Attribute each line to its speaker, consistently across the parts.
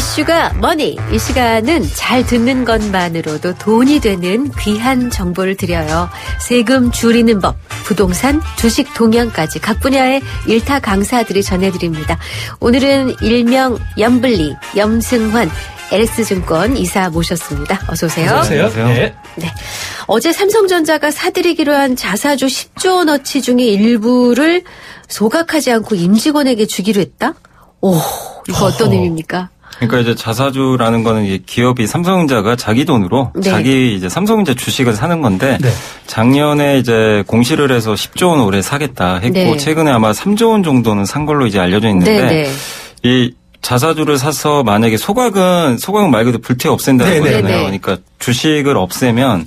Speaker 1: 이슈가 머니. 이 시간은 잘 듣는 것만으로도 돈이 되는 귀한 정보를 드려요. 세금 줄이는 법, 부동산, 주식 동향까지 각 분야의 일타 강사들이 전해드립니다. 오늘은 일명 염블리, 염승환 LS증권 이사 모셨습니다. 어서 오세요.
Speaker 2: 어서 오세요.
Speaker 1: 네. 어제 삼성전자가 사들이기로 한 자사주 10조 원어치 중에 일부를 소각하지 않고 임직원에게 주기로 했다? 오, 이거 어떤 의미입니까?
Speaker 2: 그러니까 이제 자사주라는 거는 이제 기업이 삼성전자가 자기 돈으로
Speaker 1: 네.
Speaker 2: 자기 이제 삼성전자 주식을 사는 건데
Speaker 3: 네.
Speaker 2: 작년에 이제 공시를 해서 10조 원 올해 사겠다 했고
Speaker 1: 네.
Speaker 2: 최근에 아마 3조 원 정도는 산 걸로 이제 알려져 있는데
Speaker 1: 네.
Speaker 2: 이 자사주를 사서 만약에 소각은 말 그대로 불태 없앤다는
Speaker 3: 네.
Speaker 2: 거잖아요.
Speaker 1: 네.
Speaker 2: 그러니까 주식을 없애면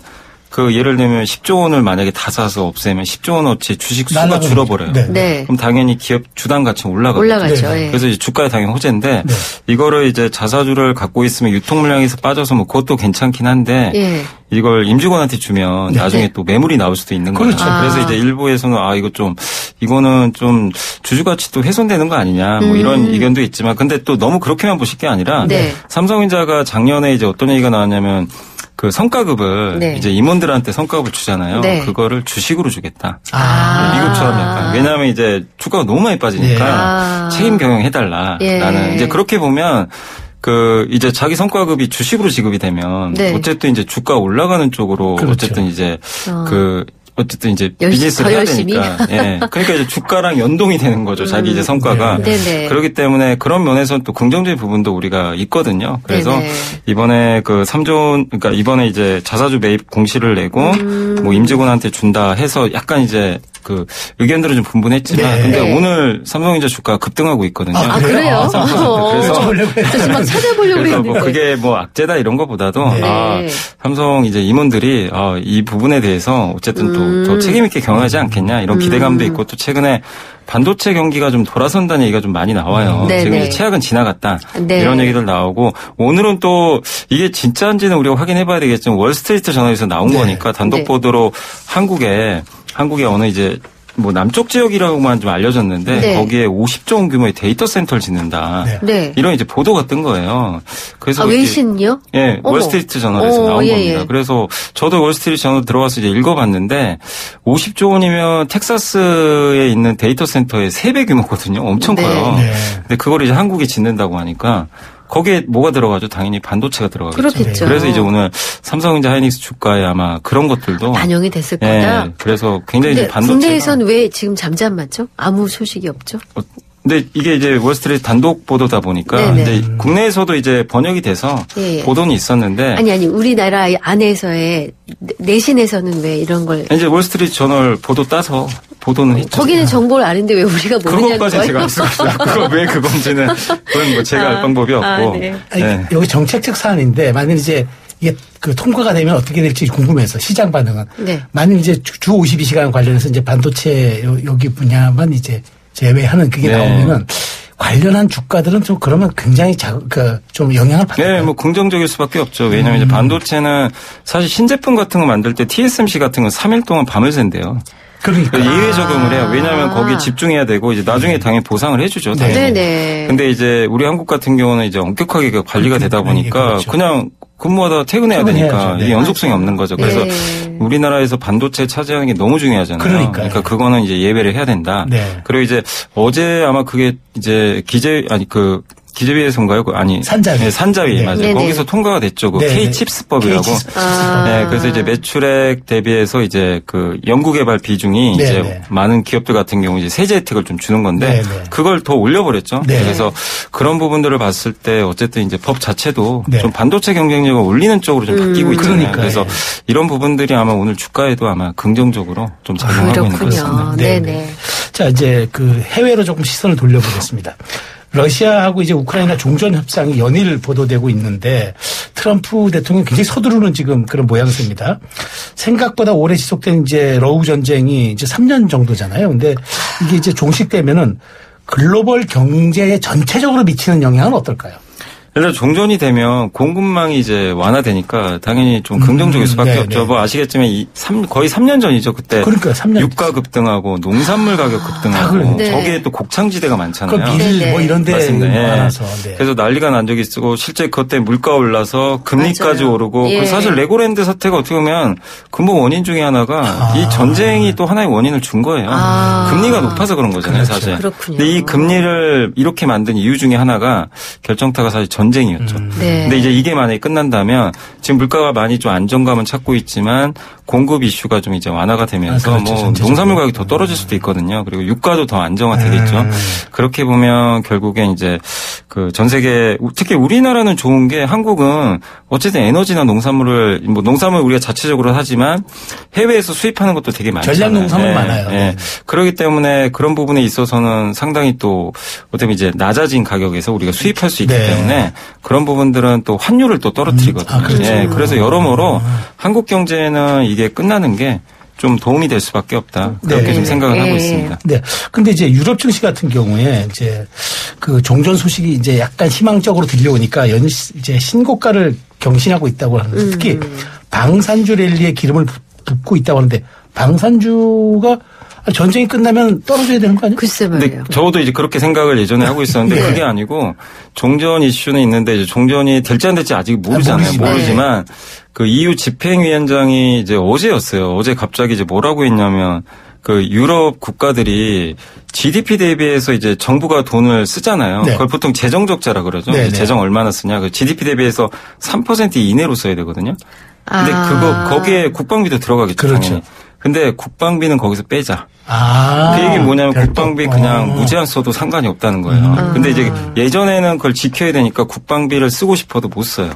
Speaker 2: 그 예를 들면 10조 원을 만약에 다 사서 없애면 10조 원어치 주식 수가 줄어버려요.
Speaker 1: 네.
Speaker 2: 그럼 당연히 기업 주당 가치는 올라가죠.
Speaker 1: 올라가죠.
Speaker 3: 네.
Speaker 1: 예.
Speaker 2: 그래서 이제 주가에 당연히 호재인데
Speaker 3: 네.
Speaker 2: 이거를 이제 자사주를 갖고 있으면 유통 물량에서 빠져서 뭐 그것도 괜찮긴 한데
Speaker 1: 예.
Speaker 2: 이걸 임직원한테 주면
Speaker 3: 네.
Speaker 2: 나중에 또 매물이 나올 수도 있는 거죠.
Speaker 3: 그렇죠.
Speaker 2: 그래서 이제 일부에서는 이거는 좀 주주 가치도 훼손되는 거 아니냐 뭐 이런 의견도 있지만 근데 또 너무 그렇게만 보실 게 아니라
Speaker 1: 네.
Speaker 2: 삼성전자가 작년에 이제 어떤 얘기가 나왔냐면 그 성과급을
Speaker 1: 네.
Speaker 2: 이제 임원들한테 성과급을 주잖아요.
Speaker 1: 네.
Speaker 2: 그거를 주식으로 주겠다.
Speaker 3: 아.
Speaker 2: 미국처럼 약간. 왜냐하면 이제 주가가 너무 많이 빠지니까
Speaker 1: 네.
Speaker 2: 책임 경영해달라.
Speaker 1: 예.
Speaker 2: 라는 이제 그렇게 보면 이제 자기 성과급이 주식으로 지급이 되면
Speaker 1: 네.
Speaker 2: 어쨌든 이제 주가 올라가는 쪽으로
Speaker 3: 그렇죠.
Speaker 2: 어쨌든 이제 어쨌든 이제
Speaker 1: 열심히,
Speaker 2: 비즈니스를
Speaker 1: 더
Speaker 2: 해야
Speaker 1: 열심히.
Speaker 2: 되니까. 예. 그러니까 이제 주가랑 연동이 되는 거죠. 자기 이제 성과가.
Speaker 1: 네네.
Speaker 2: 그렇기 때문에 그런 면에서는 또 긍정적인 부분도 우리가 있거든요. 그래서
Speaker 1: 네네.
Speaker 2: 이번에 그러니까 이번에 이제 자사주 매입 공시를 내고 뭐 임직원한테 준다 해서 약간 이제 그 의견들은 좀 분분했지만
Speaker 3: 네.
Speaker 2: 근데
Speaker 1: 네.
Speaker 2: 오늘 삼성전자 주가가 급등하고 있거든요.
Speaker 1: 아, 그래요?
Speaker 2: 그래서
Speaker 1: 저 지금 막 찾아보려고
Speaker 2: 그래서
Speaker 1: 했는데.
Speaker 2: 뭐 그게 뭐 악재다 이런 것보다도
Speaker 1: 네.
Speaker 2: 삼성 이제 임원들이 이 부분에 대해서 어쨌든 또 더 책임 있게 경영하지 않겠냐 이런 기대감도 있고 또 최근에 반도체 경기가 좀 돌아선다는 얘기가 좀 많이 나와요.
Speaker 1: 네,
Speaker 2: 지금
Speaker 1: 네.
Speaker 2: 이제 최악은 지나갔다.
Speaker 1: 네.
Speaker 2: 이런 얘기들 나오고 오늘은 또 이게 진짜인지는 우리가 확인해봐야 되겠지만 월스트리트 저널에서 나온
Speaker 3: 네.
Speaker 2: 거니까 단독
Speaker 1: 네.
Speaker 2: 보도로 한국에 어느 이제 뭐 남쪽 지역이라고만 좀 알려졌는데
Speaker 1: 네.
Speaker 2: 거기에 50조 원 규모의 데이터 센터를 짓는다.
Speaker 3: 네.
Speaker 1: 네.
Speaker 2: 이런 이제 보도가 뜬 거예요. 그래서
Speaker 1: 외신요?
Speaker 2: 예,
Speaker 1: 어머.
Speaker 2: 월스트리트 저널에서 나온
Speaker 1: 예,
Speaker 2: 겁니다.
Speaker 1: 예.
Speaker 2: 그래서 저도 월스트리트 저널 들어가서 이제 읽어봤는데 50조 원이면 텍사스에 있는 데이터 센터의 3배 규모거든요. 엄청
Speaker 1: 네.
Speaker 2: 커요.
Speaker 3: 네.
Speaker 2: 근데 그걸 이제 한국에 짓는다고 하니까 거기에 뭐가 들어가죠? 당연히 반도체가 들어가겠죠.
Speaker 1: 그렇겠죠.
Speaker 2: 그래서 이제 오늘 삼성전자 하이닉스 주가에 아마 그런 것들도
Speaker 1: 반영이 됐을 거다.
Speaker 2: 예, 그래서 굉장히
Speaker 1: 근데
Speaker 2: 이제 반도체가
Speaker 1: 국내에선 왜 지금 잠잠하죠? 아무 소식이 없죠?
Speaker 2: 근데 이게 이제 월스트리트 단독 보도다 보니까
Speaker 1: 네네.
Speaker 2: 근데 국내에서도 이제 번역이 돼서
Speaker 1: 예.
Speaker 2: 보도는 있었는데
Speaker 1: 아니 우리나라 안에서의 내신에서는 왜 이런 걸
Speaker 2: 이제 월스트리트 저널 보도 따서 보도는 했죠.
Speaker 1: 거기는 정보를 아는데 왜 우리가 모르냐는
Speaker 2: 그것까지
Speaker 1: 거예요?
Speaker 2: 제가 알 수가 없어요. 그거 왜 그건지는 그건 뭐 제가 알 방법이 없고.
Speaker 1: 네.
Speaker 3: 아니,
Speaker 2: 네.
Speaker 3: 여기 정책적 사안인데 만약 이제 이게 그 통과가 되면 어떻게 될지 궁금해서 시장 반응은
Speaker 1: 네.
Speaker 3: 만약 이제 주 52시간 관련해서 이제 반도체 여기 분야만 이제 제외하는 그게
Speaker 2: 네.
Speaker 3: 나오면은 관련한 주가들은 좀 그러면 굉장히 좀 영향을 받아요.
Speaker 2: 네, 뭐 긍정적일 수밖에 없죠. 왜냐하면 이제 반도체는 사실 신제품 같은 거 만들 때 TSMC 같은 건 3일 동안 밤을 샌대요.
Speaker 3: 그러니까
Speaker 2: 예외 적용을 해요. 왜냐하면 거기에 집중해야 되고 이제 나중에 당연히 보상을 해주죠. 당연히.
Speaker 1: 네네.
Speaker 2: 근데 이제 우리 한국 같은 경우는 이제 엄격하게 그 관리가 되다 보니까
Speaker 3: 그렇죠.
Speaker 2: 그냥 근무하다 퇴근해야
Speaker 3: 퇴근해야죠.
Speaker 2: 되니까
Speaker 3: 네.
Speaker 2: 이게 연속성이 없는 거죠. 그래서
Speaker 1: 네.
Speaker 2: 우리나라에서 반도체 차지하는 게 너무 중요하잖아요.
Speaker 3: 그러니까요.
Speaker 2: 그러니까 그거는 이제 예외를 해야 된다.
Speaker 3: 네.
Speaker 2: 그리고 이제 어제 아마 그게 이제 기재위에서인가요?
Speaker 3: 산자위.
Speaker 2: 네, 산자위
Speaker 3: 네.
Speaker 2: 맞아요.
Speaker 1: 네네.
Speaker 2: 거기서 통과가 됐죠. 그
Speaker 3: 네네.
Speaker 2: K-칩스법이라고. 네, 그래서 이제 매출액 대비해서 이제 그 연구개발 비중이
Speaker 3: 네네.
Speaker 2: 이제 많은 기업들 같은 경우 이제 세제 혜택을 좀 주는 건데
Speaker 3: 네네.
Speaker 2: 그걸 더 올려버렸죠.
Speaker 3: 네.
Speaker 2: 그래서 그런 부분들을 봤을 때 어쨌든 이제 법 자체도
Speaker 3: 네.
Speaker 2: 좀 반도체 경쟁력을 올리는 쪽으로 좀 바뀌고 있잖아요.
Speaker 3: 그러니까요.
Speaker 2: 그래서 이런 부분들이 아마 오늘 주가에도 아마 긍정적으로 좀 작용하고 있는 것
Speaker 1: 그렇군요.
Speaker 2: 같습니다.
Speaker 1: 네네.
Speaker 3: 자, 이제 그 해외로 조금 시선을 돌려보겠습니다. 러시아하고 이제 우크라이나 종전 협상이 연일 보도되고 있는데 트럼프 대통령이 굉장히 서두르는 지금 그런 모양새입니다. 생각보다 오래 지속된 이제 러우 전쟁이 이제 3년 정도잖아요. 근데 이게 이제 종식되면은 글로벌 경제에 전체적으로 미치는 영향은 어떨까요?
Speaker 2: 일단 종전이 되면 공급망이 이제 완화되니까 당연히 좀 긍정적일 수밖에
Speaker 3: 네,
Speaker 2: 없죠.
Speaker 3: 네.
Speaker 2: 뭐 아시겠지만 거의 3년 전이죠. 그때
Speaker 3: 그러니까 3년
Speaker 2: 유가 급등하고 농산물 가격 급등하고
Speaker 1: 네.
Speaker 2: 저기에 또 곡창지대가 많잖아요.
Speaker 3: 그 밀 뭐 이런 데 많아서. 네.
Speaker 2: 그래서 난리가 난 적이 있고 실제 그것 때문에 물가 올라서 금리까지
Speaker 1: 맞아요.
Speaker 2: 오르고
Speaker 1: 예.
Speaker 2: 사실 레고랜드 사태가 어떻게 보면 근본 원인 중에 하나가 이 전쟁이 또 하나의 원인을 준 거예요. 금리가 높아서 그런 거잖아요.
Speaker 3: 그렇죠.
Speaker 2: 사실.
Speaker 1: 그렇군요.
Speaker 2: 근데 이 금리를 이렇게 만든 이유 중에 하나가 결정타가 사실 전쟁이었죠.
Speaker 1: 네.
Speaker 2: 근데 이제 이게 만약에 끝난다면 지금 물가가 많이 좀 안정감은 찾고 있지만 공급 이슈가 좀 이제 완화가 되면서
Speaker 3: 그렇죠.
Speaker 2: 뭐
Speaker 3: 전체적으로.
Speaker 2: 농산물 가격이 더 떨어질 수도 있거든요. 그리고 유가도 더 안정화되겠죠. 그렇게 보면 결국엔 이제 그 전 세계 특히 우리나라는 좋은 게 한국은 어쨌든 에너지나 농산물을 뭐 농산물 우리가 자체적으로 하지만 해외에서 수입하는 것도 되게 많잖아요.
Speaker 3: 전략 농산물 많아요. 네.
Speaker 2: 그렇기 때문에 그런 부분에 있어서는 상당히 또 어떻게 보면 이제 낮아진 가격에서 우리가 수입할 수 있기
Speaker 3: 네.
Speaker 2: 때문에 그런 부분들은 또 환율을 또 떨어뜨리거든요.
Speaker 3: 그렇죠.
Speaker 2: 그래서 여러모로 한국 경제는 이게 끝나는 게 좀 도움이 될 수밖에 없다. 그렇게
Speaker 3: 네.
Speaker 2: 좀 생각을 하고
Speaker 1: 예.
Speaker 2: 있습니다.
Speaker 3: 네. 근데 이제 유럽 증시 같은 경우에 이제 그 종전 소식이 이제 약간 희망적으로 들려오니까 이제 신고가를 경신하고 있다고 하는데 특히 방산주 랠리에 기름을 붓고 있다고 하는데 방산주가 전쟁이 끝나면 떨어져야 되는 거 아니에요?
Speaker 1: 글쎄
Speaker 2: 근데
Speaker 1: 말이에요.
Speaker 2: 저도 이제 그렇게 생각을 예전에 하고 있었는데
Speaker 3: 네.
Speaker 2: 그게 아니고 종전 이슈는 있는데 이제 종전이 될지 안 될지 아직 모르잖아요. 모르지만 그 EU 집행위원장이 이제 어제였어요. 어제 갑자기 이제 뭐라고 했냐면 그 유럽 국가들이 GDP 대비해서 이제 정부가 돈을 쓰잖아요.
Speaker 3: 네.
Speaker 2: 그걸 보통 재정 적자라 그러죠.
Speaker 3: 네, 네.
Speaker 2: 재정 얼마나 쓰냐. 그 GDP 대비해서 3% 이내로 써야 되거든요. 근데 거기에 국방비도 들어가겠죠.
Speaker 3: 그렇죠.
Speaker 2: 당연히. 근데 국방비는 거기서 빼자.
Speaker 3: 아.
Speaker 2: 그 얘기 뭐냐면
Speaker 3: 별도.
Speaker 2: 국방비 그냥 무제한 써도 상관이 없다는 거예요. 근데 이제 예전에는 그걸 지켜야 되니까 국방비를 쓰고 싶어도 못 써요.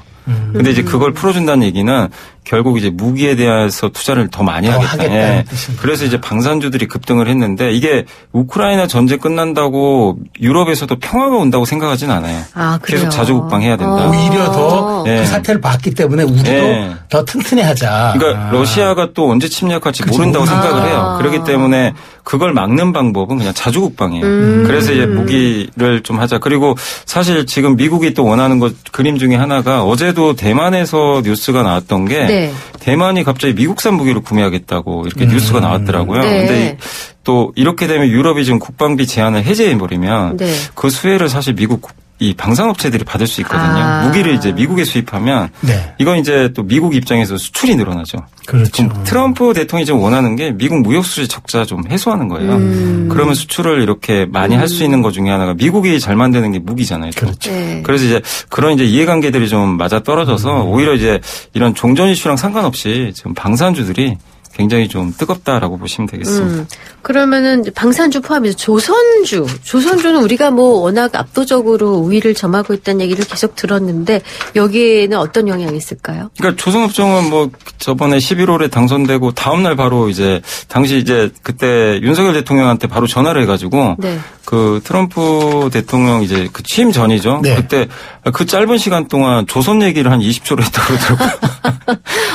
Speaker 2: 근데 이제 그걸 풀어준다는 얘기는 결국 이제 무기에 대해서 투자를 더 많이 하겠다.
Speaker 3: 하겠다는 뜻입니다.
Speaker 2: 그래서 이제 방산주들이 급등을 했는데 이게 우크라이나 전쟁 끝난다고 유럽에서도 평화가 온다고 생각하진 않아요.
Speaker 1: 아, 그래요?
Speaker 2: 계속 자주국방해야 된다.
Speaker 3: 오히려 더
Speaker 2: 네.
Speaker 3: 그 사태를 봤기 때문에 우리도
Speaker 2: 네.
Speaker 3: 더 튼튼해하자.
Speaker 2: 그러니까 러시아가 또 언제 침략할지 모른다고 생각을 해요. 그렇기 때문에 그걸 막는 방법은 그냥 자주국방이에요. 그래서 이제 무기를 좀 하자. 그리고 사실 지금 미국이 또 원하는 것 그림 중에 하나가 어제도 대만에서 뉴스가 나왔던 게
Speaker 1: 네.
Speaker 2: 대만이 갑자기 미국산 무기를 구매하겠다고 이렇게 뉴스가 나왔더라고요.
Speaker 1: 네.
Speaker 2: 근데 또 이렇게 되면 유럽이 지금 국방비 제한을 해제해버리면
Speaker 1: 네.
Speaker 2: 그 수혜를 사실 미국 이 방산업체들이 받을 수 있거든요.
Speaker 1: 아.
Speaker 2: 무기를 이제 미국에 수입하면
Speaker 3: 네.
Speaker 2: 이건 이제 또 미국 입장에서 수출이 늘어나죠.
Speaker 3: 그렇죠.
Speaker 2: 그럼 트럼프 대통령이 지금 원하는 게 미국 무역 수지 적자 좀 해소하는 거예요. 그러면 수출을 이렇게 많이 할 수 있는 것 중에 하나가 미국이 잘 만드는 게 무기잖아요. 또.
Speaker 3: 그렇죠.
Speaker 1: 네.
Speaker 2: 그래서 이제 그런 이제 이해관계들이 좀 맞아 떨어져서 오히려 이제 이런 종전 이슈랑 상관없이 지금 방산주들이 굉장히 좀 뜨겁다라고 보시면 되겠습니다.
Speaker 1: 그러면은 방산주 포함해서 조선주는 우리가 뭐 워낙 압도적으로 우위를 점하고 있다는 얘기를 계속 들었는데 여기에는 어떤 영향이 있을까요?
Speaker 2: 그러니까 조선업종은 뭐 저번에 11월에 당선되고 다음날 바로 이제 당시 이제 그때 윤석열 대통령한테 바로 전화를 해가지고
Speaker 1: 네.
Speaker 2: 그 트럼프 대통령 이제 그 취임 전이죠.
Speaker 3: 네.
Speaker 2: 그때 그 짧은 시간 동안 조선 얘기를 한 20초로 했다고 그러더라고요.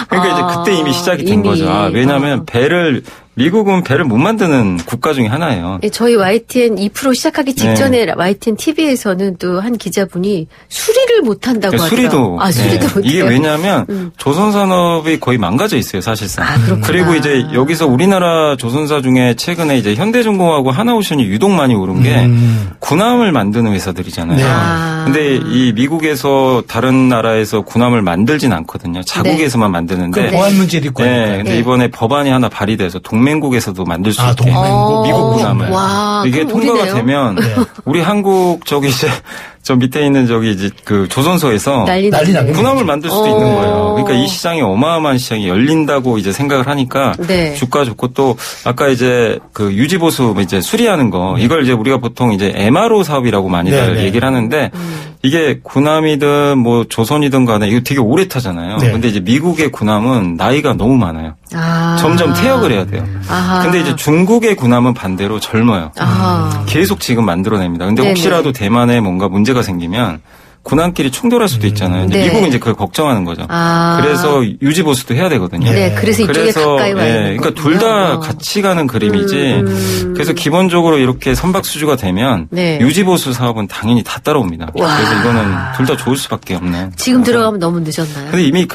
Speaker 2: 그러니까 이제 그때 이미 시작이 된
Speaker 1: 이미.
Speaker 2: 거죠. 왜냐하면 미국은 배를 못 만드는 국가 중에 하나예요.
Speaker 1: 예, 저희 YTN 2% 시작하기 직전에 YTN TV에서는 또 한 기자분이 수리를 못한다고
Speaker 2: 그러니까
Speaker 1: 하더라고요. 수리도 못해요.
Speaker 2: 이게 왜냐하면 조선 산업이 거의 망가져 있어요, 사실상.
Speaker 1: 그렇구나.
Speaker 2: 그리고 이제 여기서 우리나라 조선사 중에 최근에 이제 현대중공하고 하나오션이 유독 많이 오른 게 군함을 만드는 회사들이잖아요.
Speaker 3: 네.
Speaker 2: 근데 이 미국에서 다른 나라에서 군함을 만들진 않거든요. 자국에서만 만드는데.
Speaker 3: 그 보안 문제도 있고.
Speaker 2: 네, 근데
Speaker 1: 네.
Speaker 2: 이번에 법안이 하나 발의돼서 동맹국에서도 만들 수 있게.
Speaker 3: 동맹국.
Speaker 2: 미국 군함을.
Speaker 1: 와,
Speaker 2: 이게
Speaker 1: 그럼
Speaker 2: 통과가
Speaker 1: 우리네요.
Speaker 2: 되면 우리 한국 저기 이제 저 밑에 있는 저기 이제 그 조선소에서
Speaker 1: 난리
Speaker 3: 나겠네.
Speaker 2: 군함을 만들 수도 있는 거예요. 그러니까 이 시장이 어마어마한 시장이 열린다고 이제 생각을 하니까
Speaker 1: 네.
Speaker 2: 주가 좋고 또 아까 이제 그 유지보수 이제 수리하는 거 이걸 이제 우리가 보통 이제 MRO 사업이라고 많이들
Speaker 3: 네.
Speaker 2: 얘기를 하는데 이게 군함이든 뭐 조선이든 간에 이거 되게 오래 타잖아요.
Speaker 3: 네.
Speaker 2: 근데 이제 미국의 군함은 나이가 너무 많아요.
Speaker 1: 아.
Speaker 2: 점점 퇴역을 해야 돼요.
Speaker 1: 아하.
Speaker 2: 근데 이제 중국의 군함은 반대로 젊어요.
Speaker 1: 아.
Speaker 2: 계속 지금 만들어냅니다. 근데
Speaker 1: 네네.
Speaker 2: 혹시라도 대만에 뭔가 문제가 생기면 군함끼리 충돌할 수도 있잖아요. 이제
Speaker 1: 네.
Speaker 2: 미국은 이제 그걸 걱정하는 거죠. 그래서 유지 보수도 해야 되거든요.
Speaker 1: 네, 그래서 이쪽에 가까이 와 있는
Speaker 2: 그러니까 둘 다 같이 가는 그림이지. 그래서 기본적으로 이렇게 선박수주가 되면
Speaker 1: 네.
Speaker 2: 유지 보수 사업은 당연히 다 따라옵니다. 그래서 이거는 둘 다 좋을 수밖에 없는.
Speaker 1: 지금 들어가면 너무 늦었나요?
Speaker 2: 근데 이미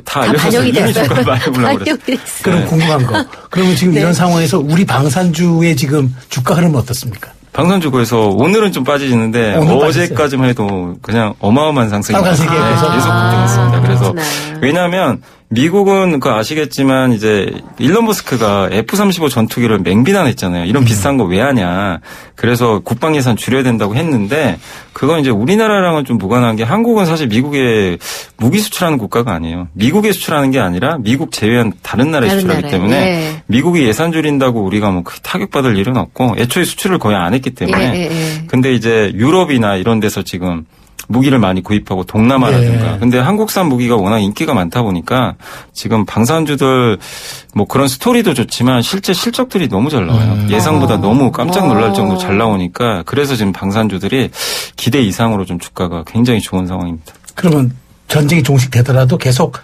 Speaker 2: 다 알려져서 이미 주가 많이 올라버렸어요.
Speaker 3: 그럼 궁금한 거. 그러면 지금 이런 상황에서 우리 방산주의 지금 주가 흐름은 어떻습니까?
Speaker 2: 방산주고에서 오늘은 좀 빠지는데 어제까지만 해도 그냥 어마어마한 상승이 계속 급등했습니다. 그래서 왜냐하면 미국은 아시겠지만 이제 일론 머스크가 F-35 전투기를 맹비난했잖아요. 이런 비싼 거 왜 하냐. 그래서 국방 예산 줄여야 된다고 했는데 그건 이제 우리나라랑은 좀 무관한 게 한국은 사실 미국에 무기 수출하는 국가가 아니에요. 미국에 수출하는 게 아니라 미국 제외한 다른 나라에 수출하기 때문에
Speaker 1: 네.
Speaker 2: 미국이 예산 줄인다고 우리가 뭐 크게 타격받을 일은 없고 애초에 수출을 거의 안 했기 때문에 근데 이제 유럽이나 이런 데서 지금 무기를 많이 구입하고 동남아라든가. 근데 한국산 무기가 워낙 인기가 많다 보니까 지금 방산주들 뭐 그런 스토리도 좋지만 실제 실적들이 너무 잘 나와요. 예상보다 너무 깜짝 놀랄 정도로 잘 나오니까 그래서 지금 방산주들이 기대 이상으로 좀 주가가 굉장히 좋은 상황입니다.
Speaker 3: 그러면 전쟁이 종식되더라도 계속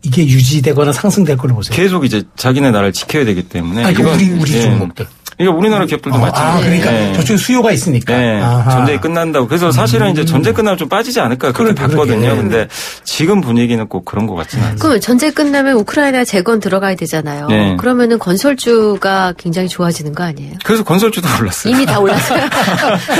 Speaker 3: 이게 유지되거나 상승될 걸로 보세요.
Speaker 2: 계속 이제 자기네 나라를 지켜야 되기 때문에.
Speaker 3: 아니, 우리 종목들.
Speaker 2: 그러니까 우리나라 기업들도 마찬가지예요.
Speaker 3: 그러니까 저쪽에 수요가 있으니까.
Speaker 2: 네. 전쟁이 끝난다고. 그래서 사실은 이제 전쟁 끝나면 좀 빠지지 않을까 그렇게 봤거든요. 근데 지금 분위기는 꼭 그런 것 같지는 않습니다.
Speaker 1: 그럼 전쟁 끝나면 우크라이나 재건 들어가야 되잖아요. 네. 그러면은 건설주가 굉장히 좋아지는 거 아니에요?
Speaker 2: 그래서 건설주도 올랐어요.
Speaker 1: 이미 다 올랐어요.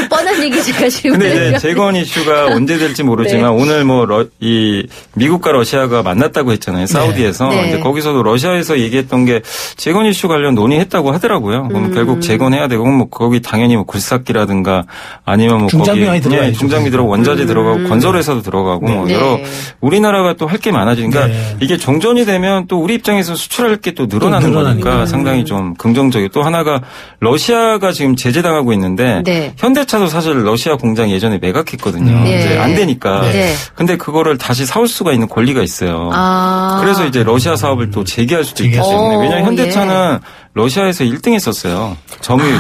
Speaker 1: 뻔한 얘기 제가 지금.
Speaker 2: 근데 이제 재건 이슈가 언제 될지 모르지만 오늘 뭐 이 미국과 러시아가 만났다고 했잖아요. 사우디에서. 근데 거기서도 러시아에서 얘기했던 게 재건 이슈 관련 논의했다고 하더라고요. 그럼 결국 재건해야 되고 뭐 거기 당연히 뭐 굴삭기라든가 아니면 뭐
Speaker 3: 중장비 많이 들어가요.
Speaker 2: 중장비 들어가고 원자재 들어가고 건설회사도 들어가고 뭐 여러 우리나라가 또 할 게 많아지니까 이게 종전이 되면 또 우리 입장에서 수출할 게 또 늘어나는 거니까 상당히 좀 긍정적이고 또 하나가 러시아가 지금 제재당하고 있는데 현대차도 사실 러시아 공장 예전에 매각했거든요. 이제 안 되니까. 근데 그거를 다시 사올 수가 있는 권리가 있어요. 그래서 이제 러시아 사업을 또 재개할 수도 있기 때문에 왜냐하면 현대차는 러시아에서 1등 했었어요. 점유율이.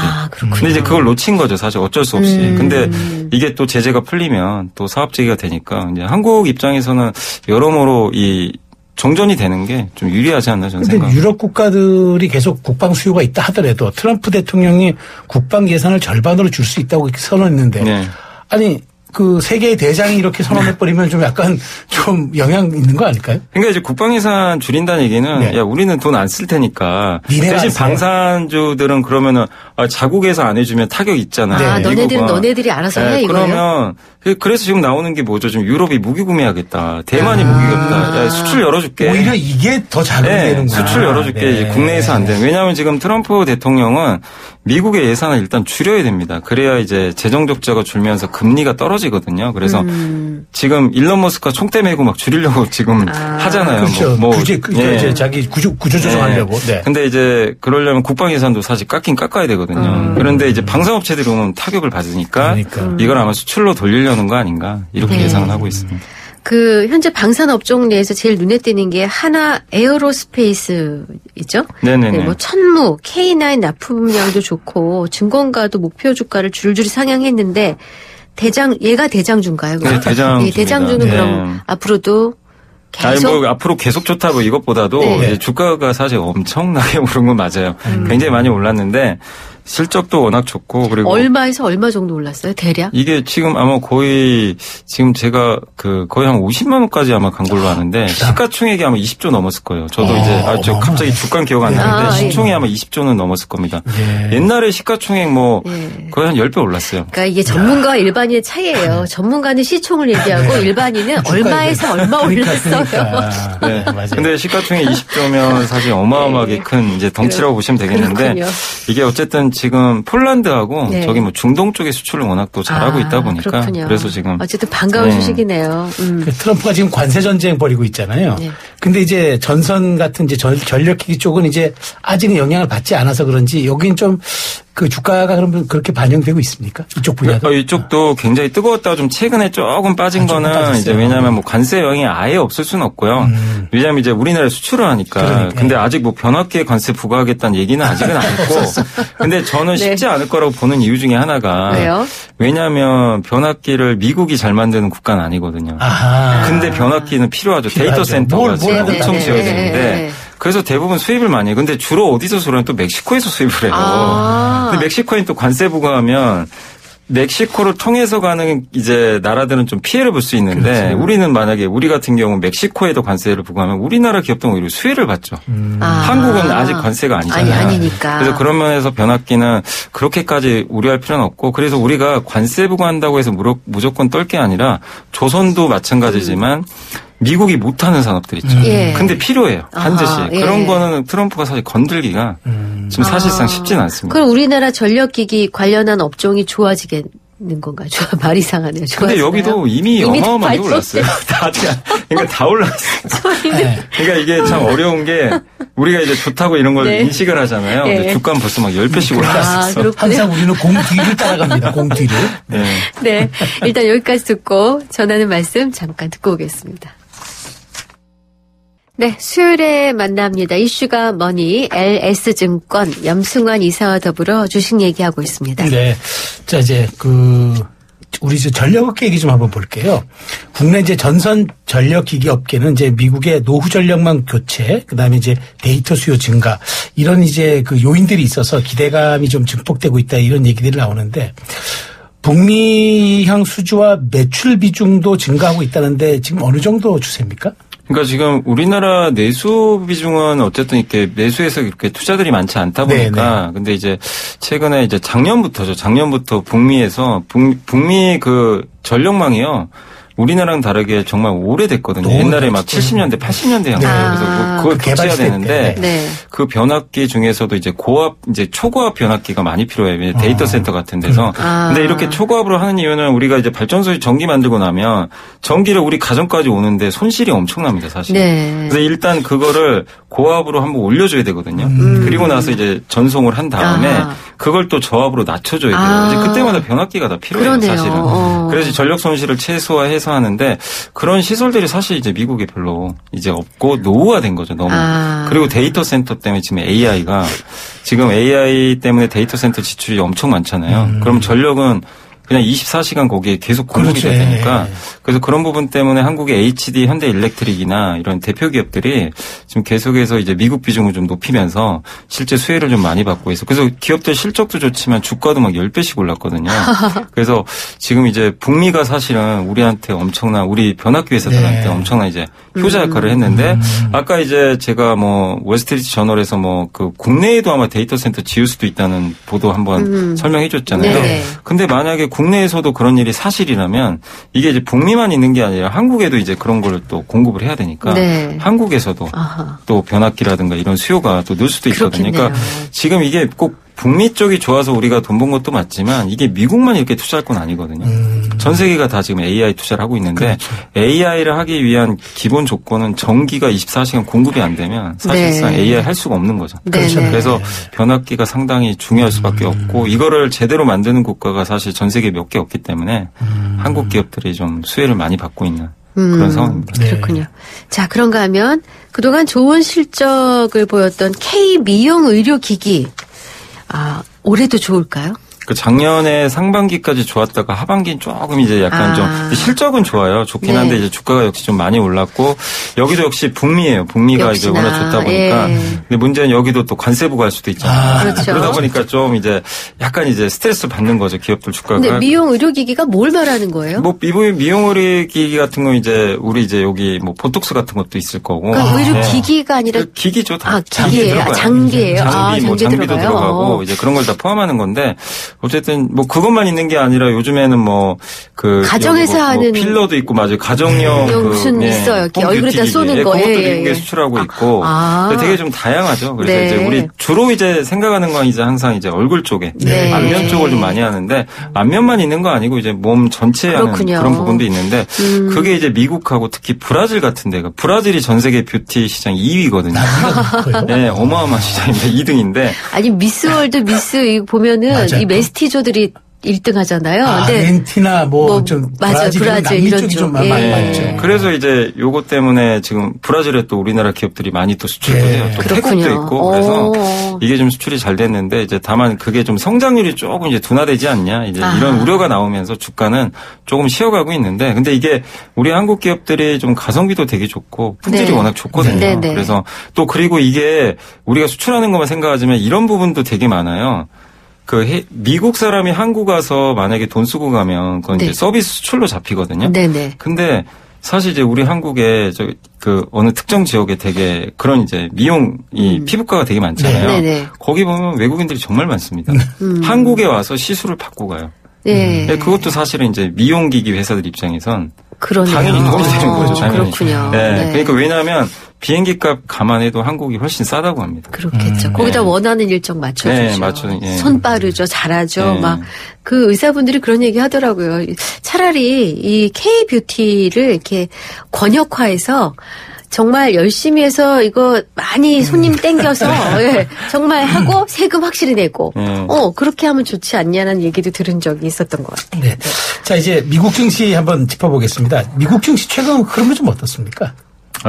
Speaker 2: 근데 이제 그걸 놓친 거죠. 사실 어쩔 수 없이. 근데 이게 또 제재가 풀리면 또 사업 재개가 되니까 이제 한국 입장에서는 여러모로 이 정전이 되는 게 좀 유리하지 않나 저는 생각합니다.
Speaker 3: 그런데 유럽 국가들이 계속 국방 수요가 있다 하더라도 트럼프 대통령이 국방 예산을 절반으로 줄 수 있다고 선언했는데 아니 그 세계의 대장이 이렇게 선언해버리면 좀 약간 좀 영향 있는 거 아닐까요?
Speaker 2: 그러니까 이제 국방 예산 줄인다는 얘기는 야 우리는 돈 안 쓸 테니까 대신 방산주들은 그러면은 자국에서 안 해주면 타격 있잖아요.
Speaker 1: 너네들은 너네들이 알아서 해 이거예요?
Speaker 2: 그러면 그래서 지금 나오는 게 뭐죠? 지금 유럽이 무기 구매하겠다. 대만이 무기가 없다. 야, 수출 열어줄게.
Speaker 3: 오히려 이게 더 자극되는구나.
Speaker 2: 수출 열어줄게. 이제 국내에서 안 되는. 왜냐하면 지금 트럼프 대통령은 미국의 예산을 일단 줄여야 됩니다. 그래야 이제 재정 적자가 줄면서 금리가 떨어지거든요. 그래서 지금 일론 머스크가 총대 메고 막 줄이려고 지금 하잖아요.
Speaker 3: 그렇죠. 이제 자기 구조 조정하려고.
Speaker 2: 근데 이제 그러려면 국방 예산도 사실 깎아야 되거든요. 그런데 이제 방산업체들이 오면 타격을 받으니까 이걸 아마 수출로 돌리려는 거 아닌가 이렇게 예상을 하고 있습니다.
Speaker 1: 그 현재 방산 업종 내에서 제일 눈에 띄는 게 하나 에어로스페이스 있죠?
Speaker 2: 네네네.
Speaker 1: 뭐 천무, K9 납품량도 좋고 증권가도 목표 주가를 줄줄이 상향했는데 얘가 대장주인가요?
Speaker 2: 네, 대장주.
Speaker 1: 대장주는 그럼 앞으로도 계속?
Speaker 2: 아니, 뭐, 앞으로 계속 좋다고 이것보다도 이제 주가가 사실 엄청나게 오른 건 맞아요. 굉장히 많이 올랐는데 실적도 워낙 좋고 그리고
Speaker 1: 얼마에서 얼마 정도 올랐어요? 대략?
Speaker 2: 이게 지금 아마 거의 지금 제가 거의 한 50만 원까지 아마 간 걸로 아는데 시가총액이 아마 20조 넘었을 거예요. 저도 이제 저 갑자기 주가는 기억 안 나는데 시총이 아마 20조는 넘었을 겁니다. 옛날에 시가총액 뭐 거의 한 10배 올랐어요.
Speaker 1: 그러니까 이게 전문가와 일반인의 차이예요. 전문가는 시총을 얘기하고 일반인은 얼마에서 얼마 올랐어요.
Speaker 3: 네, 맞아요.
Speaker 2: 근데 시가총액 20조면 사실 어마어마하게 큰 이제 덩치라고 보시면 되겠는데 이게 어쨌든 지금 폴란드하고 저기 뭐 중동 쪽의 수출을 워낙 또 잘하고 있다 보니까
Speaker 1: 그렇군요.
Speaker 2: 그래서 지금
Speaker 1: 어쨌든 반가운 소식이네요.
Speaker 3: 트럼프가 지금 관세 전쟁 벌이고 있잖아요. 근데 이제 전선 같은 이제 전력기기 쪽은 이제 아직은 영향을 받지 않아서 그런지 여긴 좀 그 주가가 그러면 그렇게 반영되고 있습니까? 이쪽 분야도?
Speaker 2: 이쪽도 굉장히 뜨거웠다가 좀 최근에 조금 빠진 거는
Speaker 3: 빠졌어요.
Speaker 2: 이제 왜냐하면 뭐 관세 영향이 아예 없을 수는 없고요. 왜냐하면 이제 우리나라에 수출을 하니까.
Speaker 3: 그러니까.
Speaker 2: 근데 아직 뭐 변압기에 관세 부과하겠다는 얘기는 아직은 안 했고. 근데 저는 쉽지 않을 거라고 보는 이유 중에 하나가.
Speaker 1: 왜요?
Speaker 2: 왜냐하면 변압기를 미국이 잘 만드는 국가는 아니거든요.
Speaker 3: 아하.
Speaker 2: 근데 변압기는 필요하죠. 데이터 센터가 지금 엄청 지어야 되는데. 그래서 대부분 수입을 많이 해요. 근데 주로 어디서 수입하면 또 멕시코에서 수입을 해요. 근데 멕시코에 또 관세 부과하면 멕시코를 통해서 가는 이제 나라들은 좀 피해를 볼 수 있는데
Speaker 3: 그렇죠.
Speaker 2: 우리는 만약에 우리 같은 경우는 멕시코에도 관세를 부과하면 우리나라 기업들은 오히려 수혜를 받죠. 한국은 아직 관세가 아니잖아요.
Speaker 1: 아니니까.
Speaker 2: 그래서 그런 면에서 변압기는 그렇게까지 우려할 필요는 없고 그래서 우리가 관세 부과한다고 해서 무조건 떨 게 아니라 조선도 마찬가지지만 미국이 못하는 산업들 있죠. 근데 필요해요. 반드시. 그런 거는 트럼프가 사실 건들기가 지금 사실상 쉽진 않습니다.
Speaker 1: 그럼 우리나라 전력기기 관련한 업종이 좋아지겠는 건가요? 말이 이상하네요.
Speaker 2: 근데 여기도 이미 어마어마하게 올랐어요. 그러니까 다 올랐어요. 그러니까 이게 참 어려운 게 우리가 이제 좋다고 이런 걸 인식을 하잖아요. 근데 주가는 벌써 막 10배씩 올랐었어.
Speaker 3: 항상 우리는 공 뒤를 따라갑니다. 공 뒤를.
Speaker 1: 네. 일단 여기까지 듣고 전하는 말씀 잠깐 듣고 오겠습니다. 네, 수요일에 만납니다. 이슈가 머니 LS증권 염승환 이사와 더불어 주식 얘기하고 있습니다.
Speaker 3: 네, 자 이제 우리 이제 전력업계 얘기 좀 한번 볼게요. 국내 이제 전선 전력기기 업계는 이제 미국의 노후 전력망 교체, 그다음에 이제 데이터 수요 증가 이런 이제 그 요인들이 있어서 기대감이 좀 증폭되고 있다 이런 얘기들이 나오는데. 북미향 수주와 매출 비중도 증가하고 있다는데 지금 어느 정도 추세입니까?
Speaker 2: 그러니까 지금 우리나라 내수 비중은 어쨌든 이렇게 내수에서 이렇게 투자들이 많지 않다 보니까 근데 이제 최근에 이제 작년부터 북미에서 북미 그 전력망이요. 우리나라랑 다르게 정말 오래됐거든요. 옛날에 막 70년대, 80년대 향. 그래서 그걸 교체해야 되는데 그 변압기 중에서도 이제 이제 초고압 변압기가 많이 필요해요. 데이터 센터 같은 데서. 근데 이렇게 초고압으로 하는 이유는 우리가 이제 발전소에 전기 만들고 나면 전기를 우리 가정까지 오는데 손실이 엄청납니다, 사실. 그래서 일단 그거를 고압으로 한번 올려줘야 되거든요. 그리고 나서 이제 전송을 한 다음에 그걸 또 저압으로 낮춰줘야 돼요. 이제 그때마다 변압기가 다 필요해요, 사실은. 그래서 전력 손실을 최소화해서 하는데 그런 시설들이 사실 이제 미국에 별로 이제 없고 노후화된 거죠, 너무. 그리고 데이터 센터 때문에 지금 AI 때문에 데이터 센터 지출이 엄청 많잖아요. 그럼 전력은 그냥 24시간 거기에 계속 공급이 되니까 그래서 그런 부분 때문에 한국의 HD, 현대일렉트릭이나 이런 대표 기업들이 지금 계속해서 이제 미국 비중을 좀 높이면서 실제 수혜를 좀 많이 받고 있어. 그래서 기업들 실적도 좋지만 주가도 막 10배씩 올랐거든요. 그래서 지금 이제 북미가 사실은 우리한테 우리 변압기 회사들한테 엄청난 이제 효자 역할을 했는데 아까 이제 제가 뭐 월스트리트 저널에서 뭐 그 국내에도 아마 데이터 센터 지을 수도 있다는 보도 한번 설명해 줬잖아요. 근데 만약에 국내에서도 그런 일이 사실이라면 이게 이제 북미만 있는 게 아니라 한국에도 이제 그런 걸 또 공급을 해야 되니까 한국에서도 또 변압기라든가 이런 수요가 또 늘 수도 있거든요. 그러니까 지금 이게 꼭 북미 쪽이 좋아서 우리가 돈 번 것도 맞지만 이게 미국만 이렇게 투자할 건 아니거든요. 전 세계가 다 지금 AI 투자를 하고 있는데 AI를 하기 위한 기본 조건은 전기가 24시간 공급이 안 되면 사실상 AI 할 수가 없는 거죠. 그래서 변압기가 상당히 중요할 수밖에 없고 이거를 제대로 만드는 국가가 사실 전 세계에 몇 개 없기 때문에 한국 기업들이 좀 수혜를 많이 받고 있는 그런 상황입니다.
Speaker 1: 그렇군요. 자, 그런가 하면 그동안 좋은 실적을 보였던 K-미용 의료기기 올해도 좋을까요?
Speaker 2: 그 작년에 상반기까지 좋았다가 하반기는 조금 이제 약간 좀 실적은 좋아요. 좋긴 한데 이제 주가가 역시 좀 많이 올랐고 여기도 역시 북미예요. 북미가 이제 워낙 좋다 보니까. 근데 문제는 여기도 또 관세 부과할 수도 있잖아요.
Speaker 1: 그렇죠.
Speaker 2: 그러다 보니까 좀 이제 약간 이제 스트레스 받는 거죠. 기업들 주가가.
Speaker 1: 근데 미용 의료기기가 뭘 말하는 거예요?
Speaker 2: 뭐 미용 의료기기 같은 거 이제 우리 이제 여기 뭐 보톡스 같은 것도 있을 거고.
Speaker 1: 그러니까 의료기기가 아니라
Speaker 2: 기기죠. 다
Speaker 1: 기기예요. 장비예요.
Speaker 2: 장비 뭐 장비도 들어가고 이제 그런 걸 다 포함하는 건데 어쨌든 뭐 그것만 있는 게 아니라 요즘에는 뭐 그
Speaker 1: 가정에서 하는
Speaker 2: 필러도 있고 맞아요. 가정용
Speaker 1: 무슨 있어요. 이렇게 얼굴에다 쏘는 거.
Speaker 2: 그것도 미국에 수출하고 있고. 되게 좀 다양하죠. 그래서
Speaker 1: 네.
Speaker 2: 이제 우리 주로 이제 생각하는 건 이제 항상 이제 얼굴 쪽에
Speaker 1: 네.
Speaker 2: 안면 쪽을 좀 많이 하는데 안면만 있는 거 아니고 이제 몸 전체에 하는 그런 부분도 있는데 그게 이제 미국하고 특히 브라질 같은 데가 브라질이 전 세계 뷰티 시장 2위거든요. 네, 어마어마한 시장인데 2등인데.
Speaker 1: 아니 미스월드 미스 보면은
Speaker 3: 맞아요.
Speaker 1: 이 메스티조들이 1등 하잖아요.
Speaker 3: 아르헨티나 좀
Speaker 1: 브라질 이런 쪽.
Speaker 3: 좀 많이 많죠.
Speaker 2: 그래서 이제 요거 때문에 지금 브라질에 또 우리나라 기업들이 많이 또 수출도 해요. 또 태국도 있고 그래서 이게 좀 수출이 잘 됐는데 이제 다만 그게 좀 성장률이 조금 이제 둔화되지 않냐 이제 이런 우려가 나오면서 주가는 조금 쉬어가고 있는데 근데 이게 우리 한국 기업들이 좀 가성비도 되게 좋고 품질이 워낙 좋거든요. 그래서 또 그리고 이게 우리가 수출하는 것만 생각하지만 이런 부분도 되게 많아요. 미국 사람이 한국 와서 만약에 돈 쓰고 가면 그건 이제 서비스 수출로 잡히거든요. 네네. 근데 사실 이제 우리 한국에 어느 특정 지역에 되게 그런 이제 미용이 피부과가 되게 많잖아요. 네네. 거기 보면 외국인들이 정말 많습니다. 한국에 와서 시술을 받고 가요. 네. 그것도 사실은 이제 미용기기 회사들 입장에선
Speaker 1: 그러네요.
Speaker 2: 당연히 돈이 되는 거죠. 당연히.
Speaker 1: 그렇군요.
Speaker 2: 네. 그러니까 왜냐하면 비행기값 감안해도 한국이 훨씬 싸다고 합니다.
Speaker 1: 그렇겠죠. 거기다 원하는 일정 맞춰주죠.
Speaker 2: 네,
Speaker 1: 손 빠르죠. 잘하죠. 막 그 의사분들이 그런 얘기 하더라고요. 차라리 이 K-뷰티를 이렇게 권역화해서 정말 열심히 해서 이거 많이 손님 땡겨서 정말 하고 세금 확실히 내고 그렇게 하면 좋지 않냐는 얘기도 들은 적이 있었던 것 같아요.
Speaker 3: 네. 자 이제 미국 증시 한번 짚어보겠습니다. 미국 증시 최근 흐름은 좀 어떻습니까?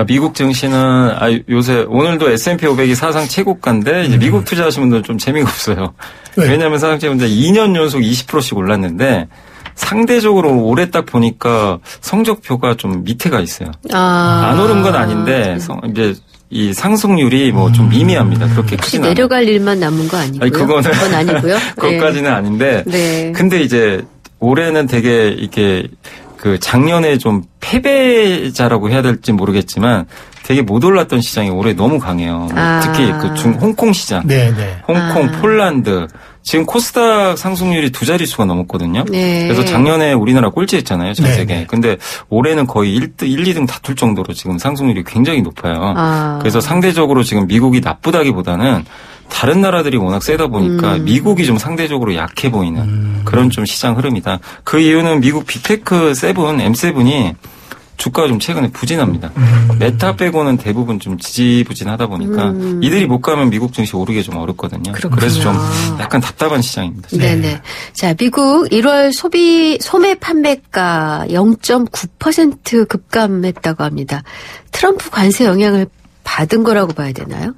Speaker 2: 미국 증시는 요새 오늘도 S&P 500이 사상 최고가인데 이제 미국 투자하시는 분들은 좀 재미가 없어요. 왜냐하면 사상 최고인데 2년 연속 20%씩 올랐는데 상대적으로 올해 딱 보니까 성적표가 좀 밑에가 있어요. 안 오른 건 아닌데 이제 이 상승률이 뭐 좀 미미합니다. 그렇게 크진 않아요.
Speaker 1: 내려갈 일만 남은 거 아니고요?
Speaker 2: 그건
Speaker 1: 아니고요.
Speaker 2: 그것까지는 아닌데.
Speaker 1: 네.
Speaker 2: 근데 이제 올해는 되게 이렇게 작년에 좀 패배자라고 해야 될지 모르겠지만 되게 못 올랐던 시장이 올해 너무 강해요. 특히 홍콩 시장, 홍콩, 폴란드. 지금 코스닥 상승률이 2자릿수가 넘었거든요. 그래서 작년에 우리나라 꼴찌했잖아요, 전 세계. 근데 올해는 거의 1, 2등 다툴 정도로 지금 상승률이 굉장히 높아요. 그래서 상대적으로 지금 미국이 나쁘다기보다는 다른 나라들이 워낙 세다 보니까 미국이 좀 상대적으로 약해 보이는 그런 좀 시장 흐름이다. 그 이유는 미국 빅테크 M7이 주가가 좀 최근에 부진합니다. 메타 빼고는 대부분 좀 지지부진하다 보니까 이들이 못 가면 미국 증시 오르기 좀 어렵거든요.
Speaker 1: 그렇군요.
Speaker 2: 그래서 좀 약간 답답한 시장입니다.
Speaker 1: 네네. 자, 미국 1월 소매 판매가 0.9% 급감했다고 합니다. 트럼프 관세 영향을 받은 거라고 봐야 되나요?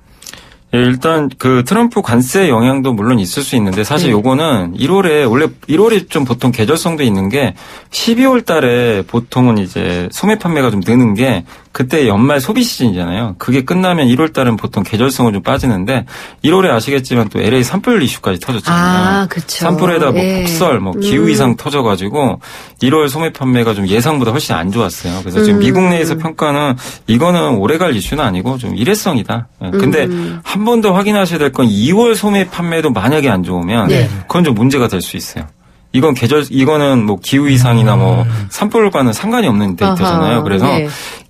Speaker 2: 일단 트럼프 관세 영향도 물론 있을 수 있는데 사실 요거는 1월에 원래 1월이 좀 보통 계절성도 있는 게 12월 달에 보통은 이제 소매 판매가 좀 느는 게 그때 연말 소비 시즌이잖아요. 그게 끝나면 1월 달은 보통 계절성은 좀 빠지는데 1월에 아시겠지만 또 LA 산불 이슈까지 터졌잖아요.
Speaker 1: 그렇죠.
Speaker 2: 산불에다 폭설, 기후 이상 터져가지고 1월 소매 판매가 좀 예상보다 훨씬 안 좋았어요. 그래서 지금 미국 내에서 평가는 이거는 오래갈 이슈는 아니고 좀 일회성이다. 근데 한 번 더 확인하셔야 될 건 2월 소매 판매도 만약에 안 좋으면 그건 좀 문제가 될 수 있어요. 이거는 기후 이상이나 산불과는 상관이 없는 데이터잖아요. 그래서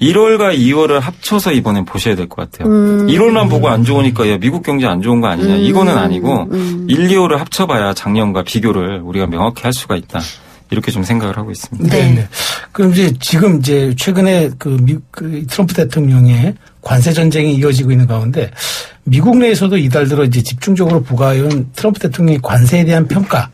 Speaker 2: 1월과 2월을 합쳐서 이번엔 보셔야 될 것 같아요. 1월만 보고 안 좋으니까 미국 경제 안 좋은 거 아니냐. 이거는 아니고 1, 2월을 합쳐봐야 작년과 비교를 우리가 명확히 할 수가 있다. 이렇게 좀 생각을 하고 있습니다.
Speaker 3: 네. 그럼 지금 최근에 트럼프 대통령의 관세 전쟁이 이어지고 있는 가운데 미국 내에서도 이달 들어 집중적으로 부과해온 트럼프 대통령의 관세에 대한 평가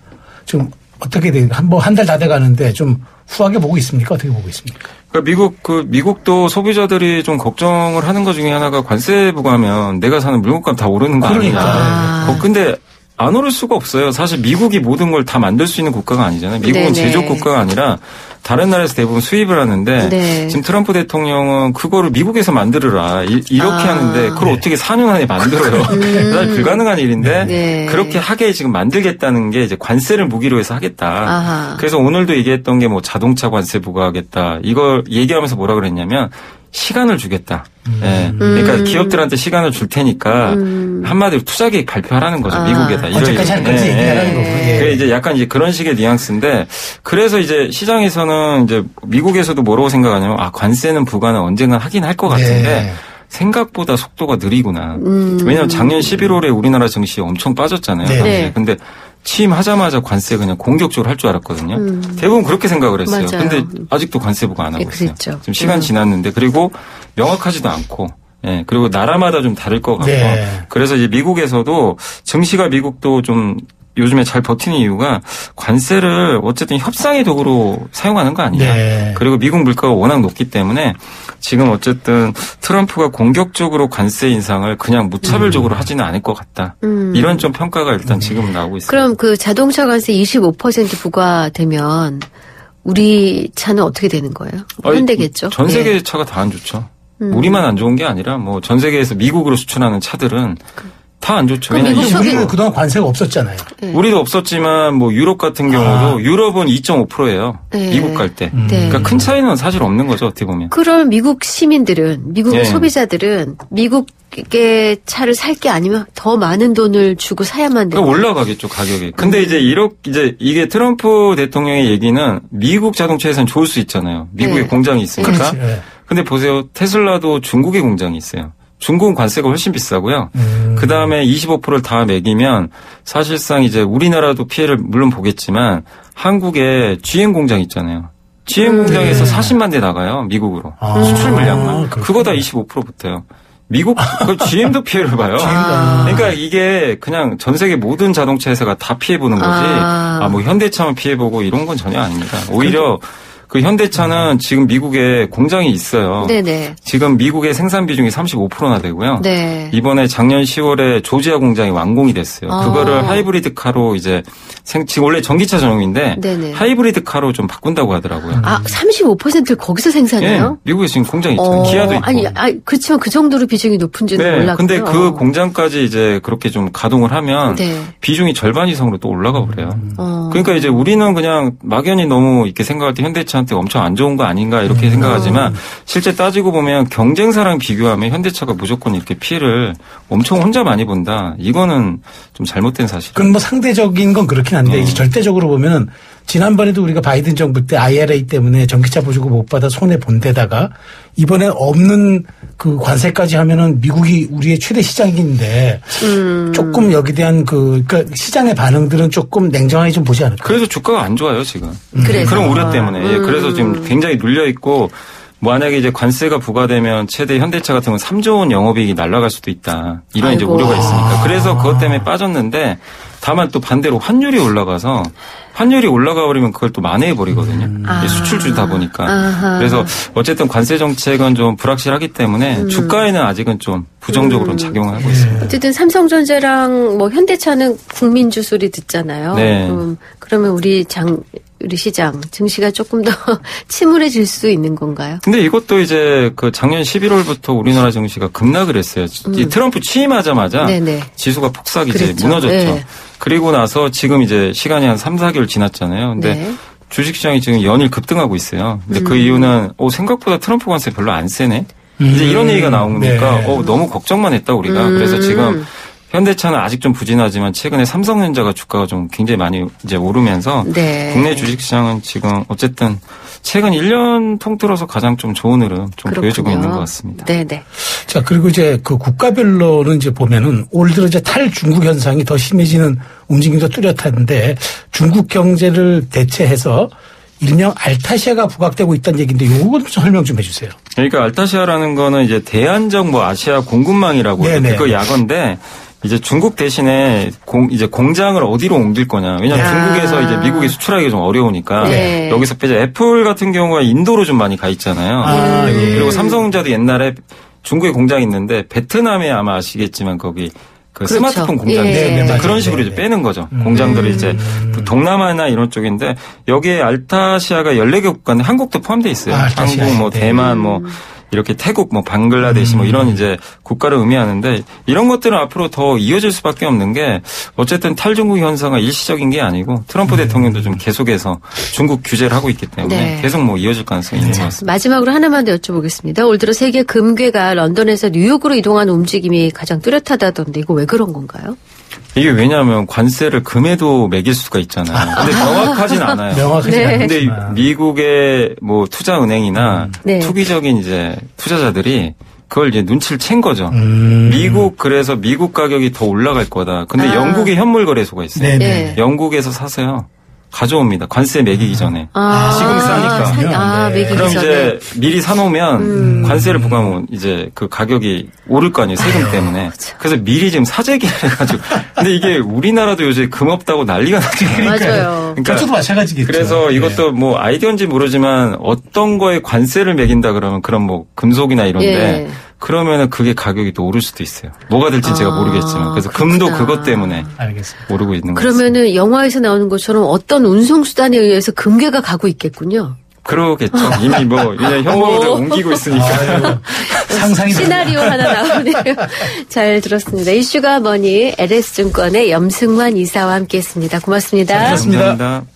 Speaker 3: 좀 어떻게 한 달 다 돼가는데 좀 후하게 보고 있습니까? 어떻게 보고 있습니까?
Speaker 2: 그러니까 미국도 소비자들이 좀 걱정을 하는 것 중에 하나가 관세 부과하면 내가 사는 물건값 다 오르는 거 아니냐. 근데 안 오를 수가 없어요. 사실 미국이 모든 걸 다 만들 수 있는 국가가 아니잖아요. 미국은 제조업 국가가 아니라 다른 나라에서 대부분 수입을 하는데 지금 트럼프 대통령은 그거를 미국에서 만들어라 이렇게 하는데 그걸 어떻게 4년 안에 만들어요. 사실 불가능한 일인데 그렇게 하게 지금 만들겠다는 게 이제 관세를 무기로 해서 하겠다. 그래서 오늘도 얘기했던 게 자동차 관세 부과하겠다. 이걸 얘기하면서 뭐라 그랬냐면 시간을 주겠다. 예. 그러니까 기업들한테 시간을 줄 테니까 한마디로 투자 계획 발표하라는 거죠. 미국에다.
Speaker 3: 언제까지 할 건지 얘기하라는 거고.
Speaker 2: 그게 이제 약간 이제 그런 식의 뉘앙스인데 그래서 이제 시장에서는 이제 미국에서도 뭐라고 생각하냐면 관세는 부과는 언젠가 하긴 할 것 같은데 생각보다 속도가 느리구나. 왜냐하면 작년 11월에 우리나라 증시 엄청 빠졌잖아요.
Speaker 1: 네.
Speaker 2: 근데 취임하자마자 관세 그냥 공격적으로 할 줄 알았거든요. 대부분 그렇게 생각을 했어요.
Speaker 1: 맞아요.
Speaker 2: 근데 아직도 관세 부과 안 하고 있어요.
Speaker 1: 그랬죠.
Speaker 2: 지금 시간 지났는데 그리고 명확하지도 않고 그리고 나라마다 좀 다를 것 같고 그래서 이제 미국에서도 증시가 미국도 좀 요즘에 잘 버티는 이유가 관세를 어쨌든 협상의 도구로 사용하는 거 아니냐. 그리고 미국 물가가 워낙 높기 때문에 지금 어쨌든 트럼프가 공격적으로 관세 인상을 그냥 무차별적으로 하지는 않을 것 같다. 이런 좀 평가가 일단 지금 나오고 있습니다.
Speaker 1: 그럼 그 자동차 관세 25% 부과되면 우리 차는 어떻게 되는 거예요? 현대겠죠?
Speaker 2: 전 세계 차가 다 안 좋죠. 우리만 안 좋은 게 아니라 뭐 전 세계에서 미국으로 수출하는 차들은 다 안 좋죠.
Speaker 3: 왜냐하면 우리는 그동안 관세가 없었잖아요.
Speaker 2: 우리도 없었지만 뭐 유럽 같은 경우도 유럽은 2.5%예요. 미국 갈 때. 그러니까 큰 차이는 사실 없는 거죠. 어떻게 보면.
Speaker 1: 그럼 미국 시민들은 미국 소비자들은 미국의 차를 살 게 아니면 더 많은 돈을 주고 사야만 돼요.
Speaker 2: 올라가겠죠 가격이. 근데 이제 이게 트럼프 대통령의 얘기는 미국 자동차에서는 좋을 수 있잖아요. 미국에 공장이 있으니까. 근데 보세요. 테슬라도 중국에 공장이 있어요. 중국은 관세가 훨씬 비싸고요. 그 다음에 25%를 다 매기면 사실상 이제 우리나라도 피해를 물론 보겠지만 한국에 GM 공장 있잖아요. GM 공장에서 40만 대 나가요. 미국으로. 수출 물량만. 그거 다 25%부터요. 미국, GM도 피해를 봐요. 그러니까 이게 그냥 전 세계 모든 자동차 회사가 다 피해보는 거지. 뭐 현대차만 피해보고 이런 건 전혀 아닙니다. 오히려 그 현대차는 지금 미국에 공장이 있어요.
Speaker 1: 네네.
Speaker 2: 지금 미국의 생산 비중이 35%나 되고요.
Speaker 1: 네.
Speaker 2: 이번에 작년 10월에 조지아 공장이 완공이 됐어요. 그거를 하이브리드 카로 이제 지금 원래 전기차 전용인데 하이브리드 카로 좀 바꾼다고 하더라고요.
Speaker 1: 35%를 거기서 생산해요?
Speaker 2: 네. 미국에 지금 공장이 있잖아요. 기아도 있고.
Speaker 1: 그렇지만 그 정도로 비중이 높은지는 몰랐고요.
Speaker 2: 근데 그 공장까지 이제 그렇게 좀 가동을 하면 비중이 절반 이상으로 또 올라가 버려요. 그러니까 이제 우리는 그냥 막연히 너무 이렇게 생각할 때 현대차 엄청 안 좋은 거 아닌가 이렇게 생각하지만 실제 따지고 보면 경쟁사랑 비교하면 현대차가 무조건 이렇게 피해를 엄청 혼자 많이 본다. 이거는 좀 잘못된 사실이에요.
Speaker 3: 그건 뭐 상대적인 건 그렇긴 한데 이제 절대적으로 보면 지난번에도 우리가 바이든 정부 때 IRA 때문에 전기차 보조금 못 받아 손해 본 데다가 이번에 없는 그 관세까지 하면은 미국이 우리의 최대 시장인데 조금 여기에 대한 그러니까 시장의 반응들은 조금 냉정하게 좀 보지 않을까요?
Speaker 2: 그래서 주가가 안 좋아요 지금.
Speaker 1: 그래서.
Speaker 2: 그런 우려 때문에. 그래서 지금 굉장히 눌려 있고. 만약에 이제 관세가 부과되면 최대 현대차 같은 경우는 3조 원 영업이익이 날아갈 수도 있다. 이런 이제 우려가 있으니까. 그래서 그것 때문에 빠졌는데 다만 또 반대로 환율이 올라가서 환율이 올라가 버리면 그걸 또 만회해 버리거든요. 수출주다 보니까. 그래서 어쨌든 관세 정책은 좀 불확실하기 때문에 주가에는 아직은 좀 부정적으로 작용을 하고 있습니다.
Speaker 1: 어쨌든 삼성전자랑 뭐 현대차는 국민주 소리 듣잖아요. 그러면 우리 시장 증시가 조금 더 침울해질 수 있는 건가요?
Speaker 2: 근데 이것도 이제 그 작년 11월부터 우리나라 증시가 급락을 했어요. 트럼프 취임하자마자 지수가 폭삭 이제 무너졌죠. 그리고 나서 지금 이제 시간이 한 3, 4개월 지났잖아요. 근데 주식시장이 지금 연일 급등하고 있어요. 근데 그 이유는 생각보다 트럼프 관세 별로 안 세네. 이제 이런 얘기가 나오니까 너무 걱정만 했다 우리가. 그래서 지금 현대차는 아직 좀 부진하지만 최근에 삼성전자가 주가가 좀 굉장히 많이 이제 오르면서 국내 주식시장은 지금 어쨌든 최근 1년 통틀어서 가장 좀 좋은 흐름 좀 보여주고 있는 것 같습니다.
Speaker 1: 네네.
Speaker 3: 자, 그리고 이제 그 국가별로는 이제 보면은 올 들어 이제 탈중국 현상이 더 심해지는 움직임도 뚜렷한데 중국 경제를 대체해서 일명 알타시아가 부각되고 있다는 얘기인데 요거 좀 설명 좀 해주세요.
Speaker 2: 그러니까 알타시아라는 거는 이제 대안적 뭐 아시아 공급망이라고 그 약어인데 이제 중국 대신에 이제 공장을 어디로 옮길 거냐. 왜냐하면 중국에서 이제 미국에 수출하기가 좀 어려우니까 여기서 빼자. 애플 같은 경우가 인도로 좀 많이 가 있잖아요. 그리고 삼성전자도 옛날에 중국에 공장이 있는데 베트남에 아마 아시겠지만 거기 그 스마트폰 공장인데 그런 식으로 이제 빼는 거죠. 공장들을 이제 동남아나 이런 쪽인데 여기에 알타시아가 14개 국가인데 한국도 포함되어 있어요. 한국, 뭐 대만, 뭐 이렇게 태국, 뭐 방글라데시 뭐 이런 이제 국가를 의미하는데 이런 것들은 앞으로 더 이어질 수밖에 없는 게 어쨌든 탈중국 현상은 일시적인 게 아니고 트럼프 대통령도 좀 계속해서 중국 규제를 하고 있기 때문에
Speaker 1: 네.
Speaker 2: 계속 뭐 이어질 가능성이 있는 것 같습니다.
Speaker 1: 마지막으로 하나만 더 여쭤보겠습니다. 올 들어 세계 금괴가 런던에서 뉴욕으로 이동하는 움직임이 가장 뚜렷하다던데 이거 왜 그런 건가요?
Speaker 2: 이게 왜냐하면 관세를 금에도 매길 수가 있잖아요. 근데 명확하진 않아요.
Speaker 3: 명확하지
Speaker 1: 네.
Speaker 3: 않지만.
Speaker 2: 근데 미국의 뭐 투자은행이나
Speaker 1: 네.
Speaker 2: 투기적인 이제 투자자들이 그걸 이제 눈치를 챈 거죠. 그래서 미국 가격이 더 올라갈 거다. 근데 영국에 현물 거래소가 있어요.
Speaker 3: 네네.
Speaker 1: 네.
Speaker 2: 영국에서 사서요. 가져옵니다. 관세 매기기 전에. 지금 싸니까.
Speaker 3: 네.
Speaker 1: 매기기
Speaker 2: 그럼
Speaker 1: 전에.
Speaker 2: 이제 미리 사놓으면 관세를 부과하면 이제 그 가격이 오를 거 아니에요. 세금 때문에. 그래서 미리 지금 사재기를 해가지고. 근데 이게 우리나라도 요새 금 없다고 난리가 나잖아요.
Speaker 1: 맞아요.
Speaker 3: 저도 마찬가지겠죠.
Speaker 2: 그래서 이것도 뭐 아이디어인지 모르지만 어떤 거에 관세를 매긴다 그러면 그런 뭐 금속이나 이런데
Speaker 1: 예.
Speaker 2: 그러면은 그게 가격이 또 오를 수도 있어요. 뭐가 될지 제가 모르겠지만. 그래서 금도
Speaker 1: 그렇구나.
Speaker 2: 그것 때문에
Speaker 3: 알겠습니다.
Speaker 2: 오르고 있는 거죠.
Speaker 1: 그러면은 영화에서 나오는 것처럼 어떤 운송수단에 의해서 금괴가 가고 있겠군요.
Speaker 2: 그러겠죠. 이미 뭐 이제 현물을 옮기고 있으니까.
Speaker 3: 아유, 상상이
Speaker 1: 시나리오 하나 나오네요. 잘 들었습니다. 이슈가 뭐니 LS증권의 염승환 이사와 함께했습니다. 고맙습니다.
Speaker 3: 잘 들었습니다.
Speaker 2: 감사합니다.